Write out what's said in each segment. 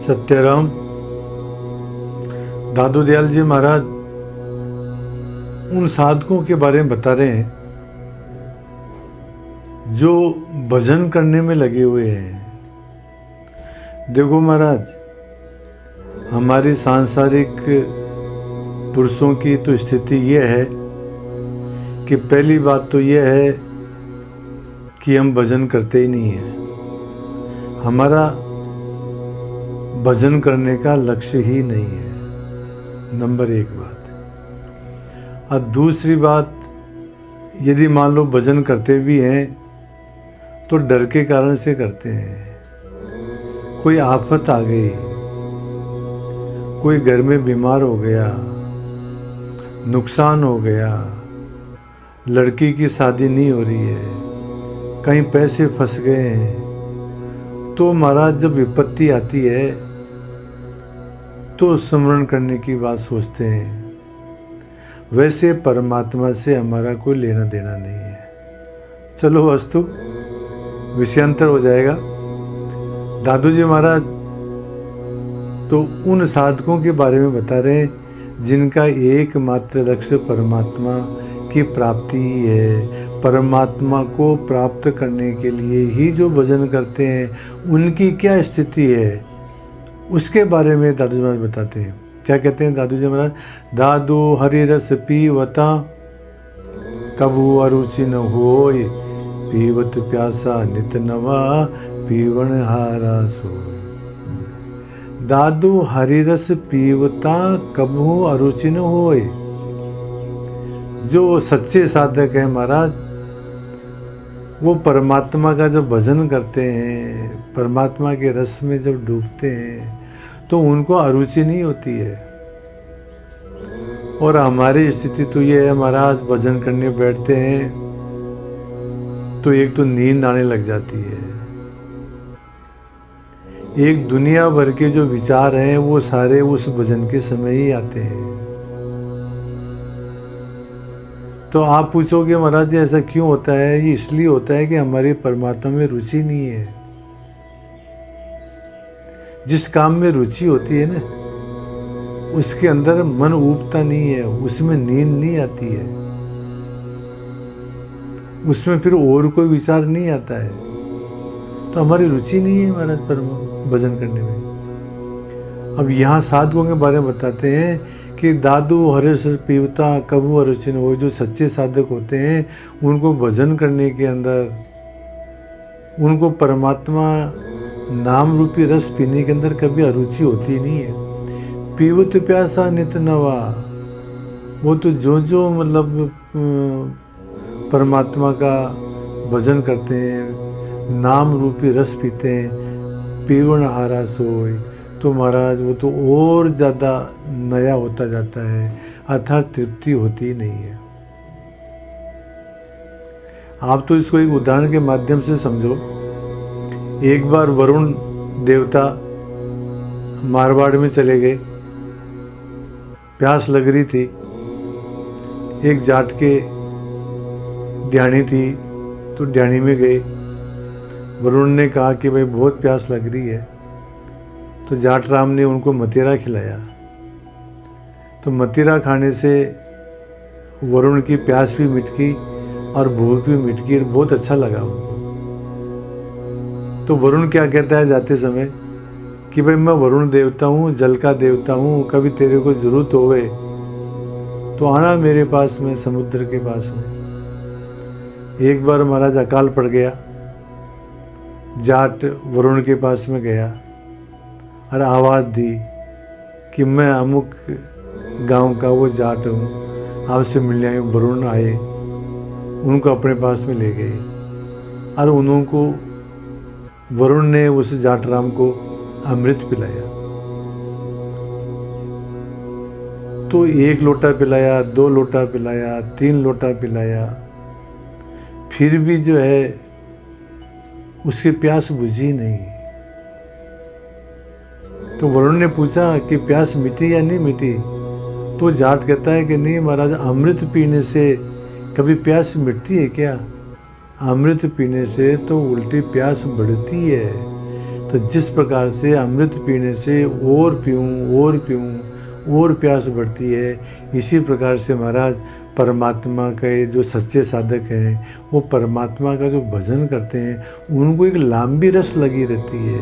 सत्यराम दादू दयाल जी महाराज उन साधकों के बारे में बता रहे हैं जो भजन करने में लगे हुए हैं। देखो महाराज, हमारी सांसारिक पुरुषों की तो स्थिति ये है कि पहली बात तो ये है कि हम भजन करते ही नहीं हैं। हमारा भजन करने का लक्ष्य ही नहीं है, नंबर एक बात। और दूसरी बात, यदि मान लो भजन करते भी हैं तो डर के कारण से करते हैं। कोई आफत आ गई, कोई घर में बीमार हो गया, नुकसान हो गया, लड़की की शादी नहीं हो रही है, कहीं पैसे फंस गए हैं, तो महाराज जब विपत्ति आती है तो स्मरण करने की बात सोचते हैं। वैसे परमात्मा से हमारा कोई लेना देना नहीं है। चलो वस्तु विषयांतर हो जाएगा। दादू जी महाराज तो उन साधकों के बारे में बता रहे हैं जिनका एकमात्र लक्ष्य परमात्मा की प्राप्ति ही है। परमात्मा को प्राप्त करने के लिए ही जो भजन करते हैं उनकी क्या स्थिति है, उसके बारे में दादू जी महाराज बताते हैं। क्या कहते हैं दादू जी महाराज? दादू हरि रस पीवता कबू अरुचि न होय, पीवत प्यासा नित नवा पीवन हारा सोय। दादू हरि रस पीवता कबू अरुचि न होय। जो सच्चे साधक हैं महाराज, वो परमात्मा का जब भजन करते हैं, परमात्मा के रस में जब डूबते हैं तो उनको अरुचि नहीं होती है। और हमारी स्थिति तो ये है महाराज, भजन करने बैठते हैं तो एक तो नींद आने लग जाती है, एक दुनिया भर के जो विचार हैं वो सारे उस भजन के समय ही आते हैं। तो आप पूछोगे महाराज जी ऐसा क्यों होता है? ये इसलिए होता है कि हमारी परमात्मा में रुचि नहीं है। जिस काम में रुचि होती है ना, उसके अंदर मन ऊबता नहीं है, उसमें नींद नहीं आती है, उसमें फिर और कोई विचार नहीं आता है। तो हमारी रुचि नहीं है महाराज पर भजन करने में। अब यहाँ साधकों के बारे में बताते हैं कि दादू हरिस पीवता कबू अरुचिन हो। जो सच्चे साधक होते हैं उनको भजन करने के अंदर, उनको परमात्मा नाम रूपी रस पीने के अंदर कभी अरुचि होती नहीं है। पीवत प्यासा नित नवा, वो तो जो मतलब परमात्मा का भजन करते हैं, नाम रूपी रस पीते हैं, पीवन हारा सोय, तो महाराज वो तो और ज़्यादा नया होता जाता है, अर्थात तृप्ति होती ही नहीं है। आप तो इसको एक उदाहरण के माध्यम से समझो। एक बार वरुण देवता मारवाड़ में चले गए, प्यास लग रही थी। एक जाट के ढ्याणी थी तो ढ्याणी में गए। वरुण ने कहा कि भाई बहुत प्यास लग रही है, तो जाट राम ने उनको मदिरा खिलाया। तो मदिरा खाने से वरुण की प्यास भी मिट गई और भूख भी मिट गई, बहुत अच्छा लगा उनको। तो वरुण क्या कहता है जाते समय कि भाई मैं वरुण देवता हूँ, जल का देवता हूँ, कभी तेरे को जरूरत होवे तो आना मेरे पास, मैं समुद्र के पास हूँ। एक बार महाराज अकाल पड़ गया, जाट वरुण के पास में गया और आवाज़ दी कि मैं अमुक गांव का वो जाट हूँ, आपसे मिलने आए। वरुण आए, उनको अपने पास में ले गए और उनको वरुण ने उस जाट राम को अमृत पिलाया। तो 1 लोटा पिलाया, 2 लोटा पिलाया, 3 लोटा पिलाया, फिर भी जो है उसकी प्यास बुझी नहीं। तो वरुण ने पूछा कि प्यास मिटी या नहीं मिटी? तो जाट कहता है कि नहीं महाराज, अमृत पीने से कभी प्यास मिटती है क्या? अमृत पीने से तो उल्टी प्यास बढ़ती है। तो जिस प्रकार से अमृत पीने से और पीऊँ और प्यास बढ़ती है, इसी प्रकार से महाराज परमात्मा के जो सच्चे साधक हैं वो परमात्मा का जो भजन करते हैं उनको एक लंबी रस लगी रहती है।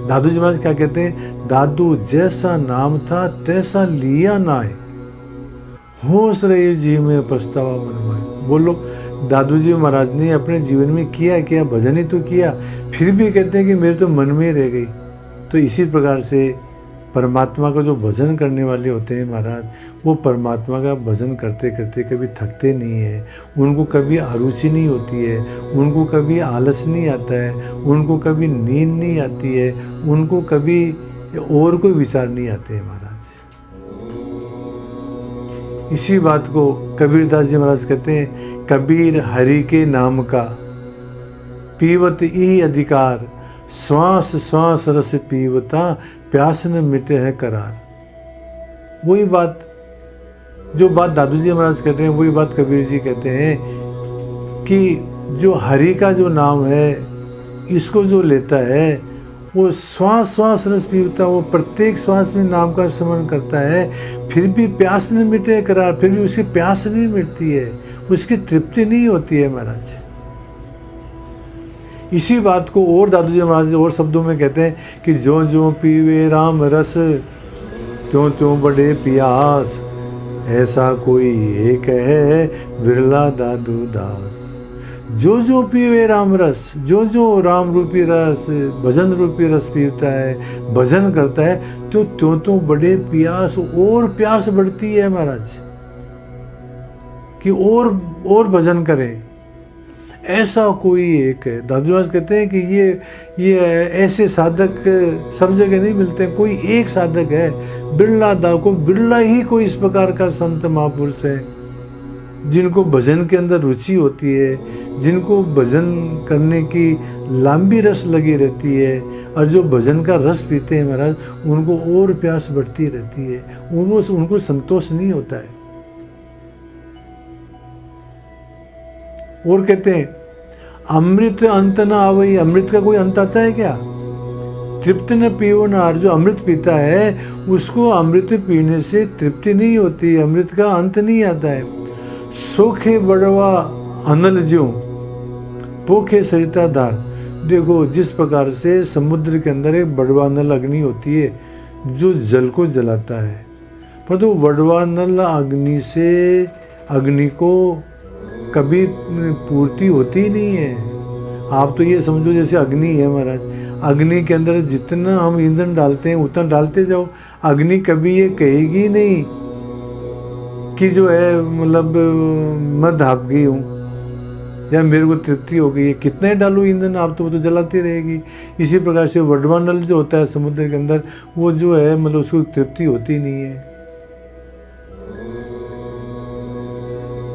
दादू जी महाराज क्या कहते हैं, दादू जैसा नाम था तैसा लिया नाय, होश रहे जी में पछतावा मनवाए। बोलो, दादू जी महाराज ने अपने जीवन में किया भजन ही तो किया, फिर भी कहते हैं कि मेरे तो मन में रह गई। तो इसी प्रकार से परमात्मा का जो भजन करने वाले होते हैं महाराज, वो परमात्मा का भजन करते करते कभी थकते नहीं है, उनको कभी अरुचि नहीं होती है, उनको कभी आलस नहीं आता है, उनको कभी नींद नहीं आती है, उनको कभी और कोई विचार नहीं आते हैं महाराज। इसी बात को कबीरदास जी महाराज कहते हैं, कबीर हरि के नाम का पीवत ही अधिकार, श्वास श्वास रस पीवता, प्यास न मिटे है करार। वही बात, जो बात दादू जी महाराज कहते हैं वही बात कबीर जी कहते हैं कि जो हरि का जो नाम है, इसको जो लेता है वो श्वास श्वास रस पीवता, वो प्रत्येक श्वास में नाम का स्मरण करता है, फिर भी प्यास न मिटे करार, फिर भी उसकी प्यास नहीं मिटती है, उसकी तृप्ति नहीं होती है महाराज। इसी बात को और दादू जी महाराज और शब्दों में कहते हैं कि जो जो पीवे राम रस, त्यों त्यों बढ़े पियास, ऐसा कोई एक है बिरला दादू दास। जो जो पीवे राम रस, जो जो राम रूपी रस, भजन रूपी रस पीता है, भजन करता है, तो त्यों त्यों बढ़े पियास, और प्यास बढ़ती है महाराज कि और भजन करें। ऐसा कोई एक है। दादू महाराज कहते हैं कि ये ऐसे साधक सब जगह नहीं मिलते, कोई एक साधक है, बिरला को बिरला ही कोई इस प्रकार का संत महापुरुष है जिनको भजन के अंदर रुचि होती है, जिनको भजन करने की लंबी रस लगी रहती है, और जो भजन का रस पीते हैं महाराज, उनको और प्यास बढ़ती रहती है, उनको संतोष नहीं होता है। और कहते हैं अमृत अंत न आवई, अमृत का कोई अंत आता है क्या? तृप्त न पियो नार, जो अमृत पीता है उसको अमृत पीने से तृप्ति नहीं होती, अमृत का अंत नहीं आता है। सोखे बड़वा अनल ज्यों, पोखे सरिता धार। देखो, जिस प्रकार से समुद्र के अंदर एक बड़वा नल अग्नि होती है जो जल को जलाता है, पर तो बड़वा नल अग्नि से अग्नि को कभी पूर्ति होती ही नहीं है। आप तो ये समझो जैसे अग्नि है महाराज, अग्नि के अंदर जितना हम ईंधन डालते हैं उतना डालते जाओ, अग्नि कभी ये कहेगी नहीं कि जो है मतलब मैं धाप गई हूँ या मेरे को तृप्ति हो गई है, कितना ही डालो ईंधन आप तो वो तो जलाती रहेगी। इसी प्रकार से वडवा नल जो होता है समुद्र के अंदर, वो जो है मतलब उसको तृप्ति होती नहीं है,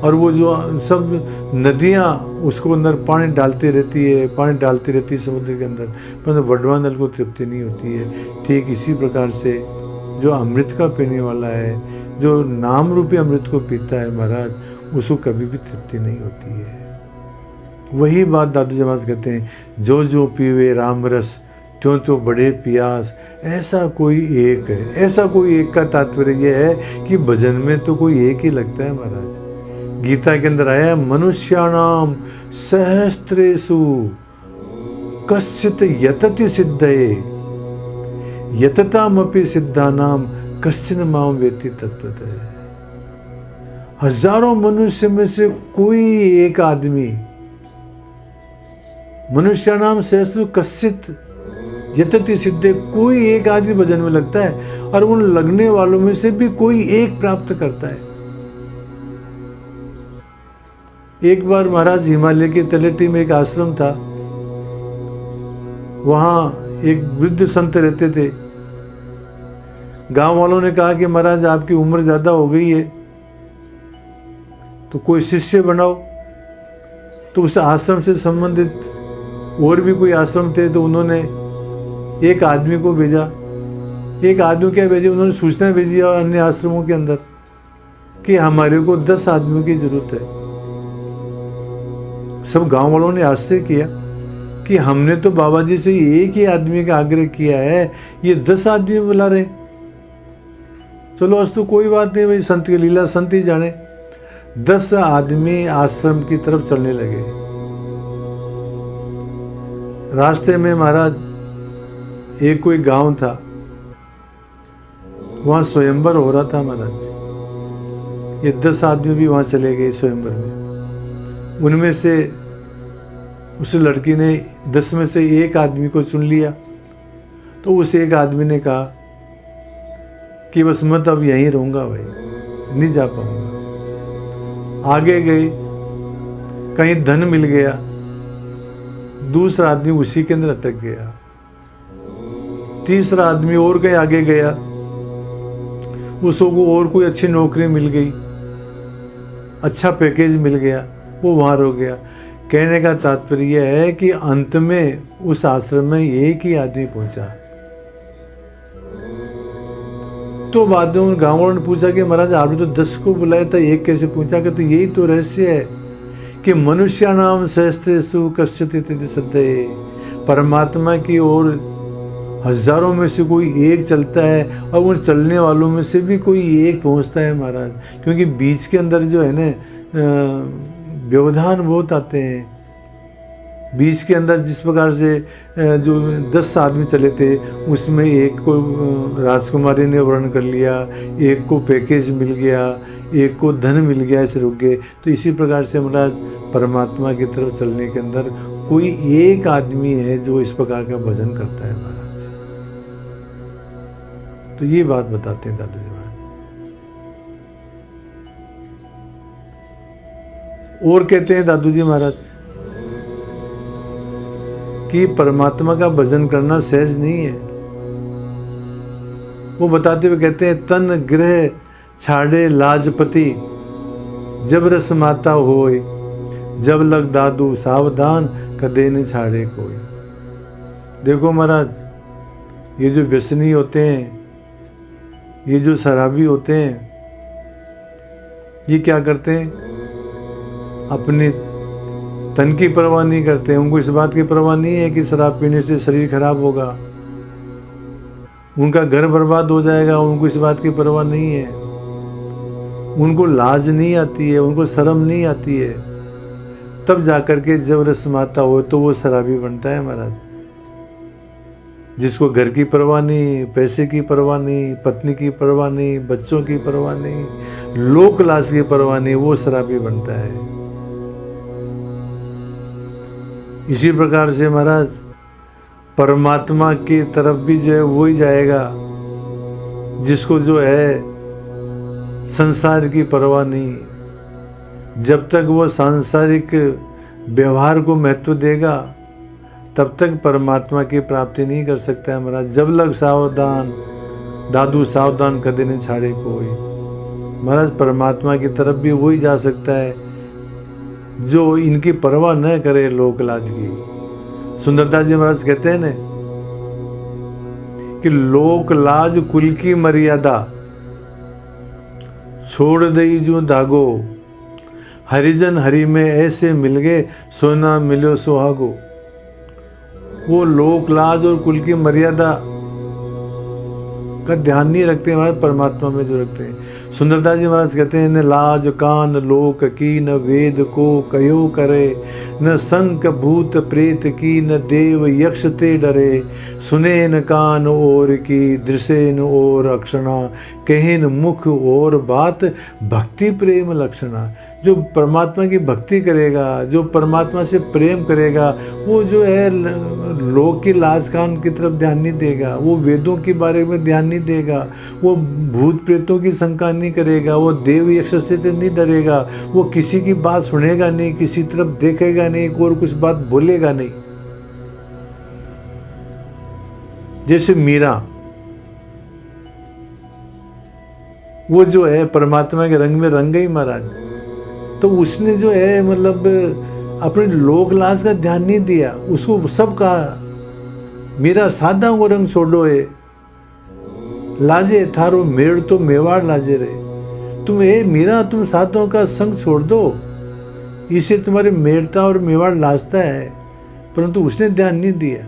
और वो जो सब नदियाँ उसको अंदर पानी डालती रहती है समुद्र के अंदर, पर वडवा नल को तृप्ति नहीं होती है। ठीक इसी प्रकार से जो अमृत का पीने वाला है, जो नाम रूपी अमृत को पीता है महाराज, उसको कभी भी तृप्ति नहीं होती है। वही बात दादू जी महाराज कहते हैं, जो जो पीवे राम रस त्यों त्यों बड़े पियास, ऐसा कोई एक है। ऐसा कोई एक का तात्पर्य यह है कि भजन में तो कोई एक ही लगता है महाराज। गीता के अंदर आया, मनुष्याणाम सहस्त्रेषु कश्चित यतति सिद्धये यततामपि सिद्धानाम कश्चिन माम वेति तत्वतः। हजारों मनुष्य में से कोई एक आदमी, मनुष्याणाम सहस्त्र कश्चित यतति सिद्धे, कोई एक आदमी भजन में लगता है, और उन लगने वालों में से भी कोई एक प्राप्त करता है। एक बार महाराज हिमालय की तलेटी में एक आश्रम था, वहां एक वृद्ध संत रहते थे। गांव वालों ने कहा कि महाराज आपकी उम्र ज्यादा हो गई है तो कोई शिष्य बनाओ। तो उस आश्रम से संबंधित और भी कोई आश्रम थे, तो उन्होंने एक आदमी को भेजा। एक आदमी क्या भेजे, उन्होंने सूचना भेजी अन्य आश्रमों के अंदर कि हमारे को 10 आदमियों की जरूरत है। सब गांव वालों ने आश्चर्य किया कि हमने तो बाबा जी से एक ही आदमी का आग्रह किया है, ये 10 आदमी बुला रहे। चलो अस्तु कोई बात नहीं भाई, संत की लीला संत ही जाने। 10 आदमी आश्रम की तरफ चलने लगे। रास्ते में महाराज एक कोई गांव था, वहां स्वयंवर हो रहा था महाराज। ये 10 आदमी भी वहां चले गए स्वयंवर में। उनमें से उस लड़की ने 10 में से एक आदमी को चुन लिया। तो उस एक आदमी ने कहा कि बस मैं तो अब यहीं रहूंगा भाई, नहीं जा पाऊंगा। आगे गए, कहीं धन मिल गया, दूसरा आदमी उसी के अंदर अटक गया। तीसरा आदमी और कहीं आगे गया, उसको और कोई अच्छी नौकरी मिल गई, अच्छा पैकेज मिल गया, वो वहां रुक गया। कहने का तात्पर्य यह है कि अंत में उस आश्रम में एक ही आदमी पहुंचा। तो बाद में उन गाँव वालों ने पूछा कि महाराज आपने तो 10 को बुलाया था, एक कैसे पूछा? कि तो यही तो रहस्य है कि मनुष्याणाम सहस्रेषु कश्चित् इति श्रद्धेय। परमात्मा की ओर हजारों में से कोई एक चलता है, और उन चलने वालों में से भी कोई एक पहुंचता है महाराज। क्योंकि बीच के अंदर जो है ना व्यवधान बहुत आते हैं। बीच के अंदर जिस प्रकार से जो 10 आदमी चले थे, उसमें एक को राजकुमारी ने वर्ण कर लिया, एक को पैकेज मिल गया, एक को धन मिल गया, ऐसे रुक गए। तो इसी प्रकार से महाराज परमात्मा की तरफ चलने के अंदर कोई एक आदमी है जो इस प्रकार का भजन करता है महाराज। तो ये बात बताते हैं दादू जी महाराज। और कहते हैं दादू जी महाराज कि परमात्मा का भजन करना सहज नहीं है। वो बताते हुए कहते हैं, तन गृह छाड़े लाजपति, जब रस माता होए, जब लग दादू सावधान, कदे न छाड़े कोई। देखो महाराज, ये जो व्यसनी होते हैं, ये जो शराबी होते हैं, ये क्या करते हैं? अपने तन की परवाह नहीं करते। उनको इस बात की परवाह नहीं है कि शराब पीने से शरीर खराब होगा, उनका घर बर्बाद हो जाएगा, उनको इस बात की परवाह नहीं है। उनको लाज नहीं आती है, उनको शर्म नहीं आती है। तब जाकर के जब रस माता हो तो वो शराबी बनता है महाराज। जिसको घर की परवाह नहीं, पैसे की परवाह नहीं, पत्नी की परवाह नहीं, बच्चों की परवाह नहीं, लोक लाज की परवाह नहीं, वो शराबी बनता है। इसी प्रकार से महाराज परमात्मा की तरफ भी जो है वो ही जाएगा जिसको जो है संसार की परवाह नहीं। जब तक वो सांसारिक व्यवहार को महत्व देगा तब तक परमात्मा की प्राप्ति नहीं कर सकता है महाराज। जब लग सावधान दादू सावधान कदे न छाड़े कोई। महाराज परमात्मा की तरफ भी वही जा सकता है जो इनकी परवाह न करे लोक लाज की। सुंदरदास जी महाराज कहते हैं न कि लोक लाज कुल की मर्यादा, छोड़ दई जो धागो, हरिजन हरि में ऐसे मिल गए, सोना मिलो सुहागो। वो लोक लाज और कुल की मर्यादा का ध्यान नहीं रखते हमारे परमात्मा में जो रखते हैं। सुंदरदास जी महाराज कहते हैं, न लाज कान लोक की, न वेद को कयो करे, न संक भूत प्रेत की, न देव यक्ष ते डरे। सुने न कान और की, दृशे न और अक्षणा, कहे न मुख और बात, भक्ति प्रेम लक्षणा। जो परमात्मा की भक्ति करेगा, जो परमात्मा से प्रेम करेगा, वो जो है लोक की लाज कान की तरफ ध्यान नहीं देगा, वो वेदों के बारे में ध्यान नहीं देगा, वो भूत प्रेतों की शंका नहीं करेगा, वो देव यक्ष से नहीं डरेगा, वो किसी की बात सुनेगा नहीं, किसी तरफ देखेगा नहीं, और कुछ बात बोलेगा नहीं। जैसे मीरा, वो जो है परमात्मा के रंग में रंग गई महाराज। तो उसने जो है मतलब अपने लोक लाज का ध्यान नहीं दिया, उसको सब कहा मेरा सादा को रंग छोड़ो है, लाजे थारो मेड़ तो मेवाड़ लाजे रहे। तुम मीरा तुम साधुओं का संग छोड़ दो, इससे तुम्हारे मेड़ता और मेवाड़ लाजता है। परंतु उसने ध्यान नहीं दिया।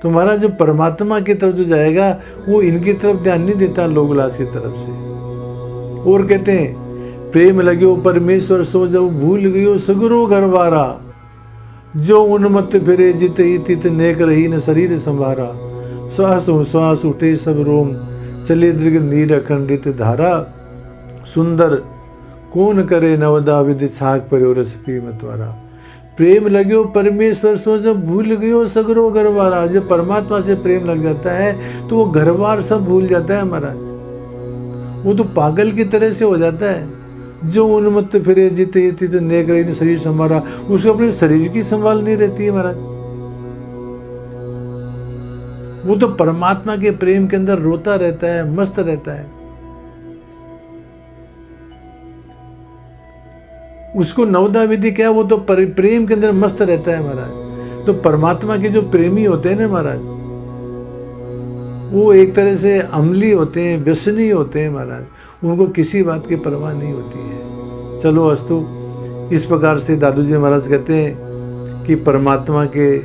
तो महाराज जो परमात्मा की तरफ जो जाएगा वो इनकी तरफ ध्यान नहीं देता, लोक लाज की तरफ से। और कहते हैं प्रेम लग्यो परमेश्वर सो जब भूल गयो सगरो घरवारा, जो उन्मत्त फिरे जित तित नेक रही न शरीर संभारा, श्वास श्वास उठे सब रोम चले दीर्घ नीर अखंडित धारा, सुंदर कौन करे नवदा विधि छाक पर रस पी मतवारा। प्रेम लग्यो परमेश्वर सो जब भूल गयो सगरो घरवारा, जब परमात्मा से प्रेम लग जाता है तो वो घरवार सब भूल जाता है महाराज, वो तो पागल की तरह से हो जाता है। जो उन्मत्त फिरे जीते तित नेक रही शरीर संभारा, उसको अपने शरीर की संभाल नहीं रहती है महाराज। वो तो परमात्मा के प्रेम के अंदर रोता रहता है, मस्त रहता है। उसको नवदा विधि क्या, वो तो प्रेम के अंदर मस्त रहता है महाराज। तो परमात्मा के जो प्रेमी होते हैं ना महाराज, वो एक तरह से अमली होते हैं, व्यसनी होते हैं महाराज, उनको किसी बात की परवाह नहीं होती है। चलो अस्तु, इस प्रकार से दादू जी महाराज कहते हैं कि परमात्मा के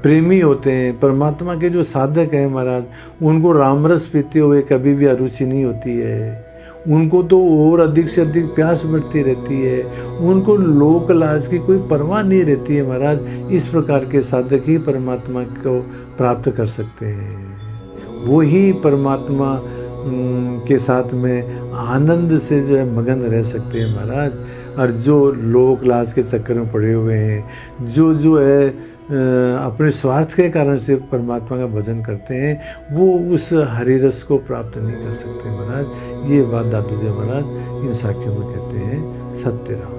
प्रेमी होते हैं, परमात्मा के जो साधक हैं महाराज, उनको रामरस पीते हुए कभी भी अरुचि नहीं होती है। उनको तो और अधिक से अधिक प्यास बढ़ती रहती है, उनको लोक लाज की कोई परवाह नहीं रहती है महाराज। इस प्रकार के साधक ही परमात्मा को प्राप्त कर सकते हैं। वो ही परमात्मा के साथ में आनंद से जो है मगन रह सकते हैं महाराज। और जो लोक लाज के चक्कर में पड़े हुए हैं, जो है अपने स्वार्थ के कारण से परमात्मा का भजन करते हैं, वो उस हरिरस को प्राप्त नहीं कर सकते महाराज। ये बात दादू जी महाराज इन साखियों में कहते हैं। सत्य राम।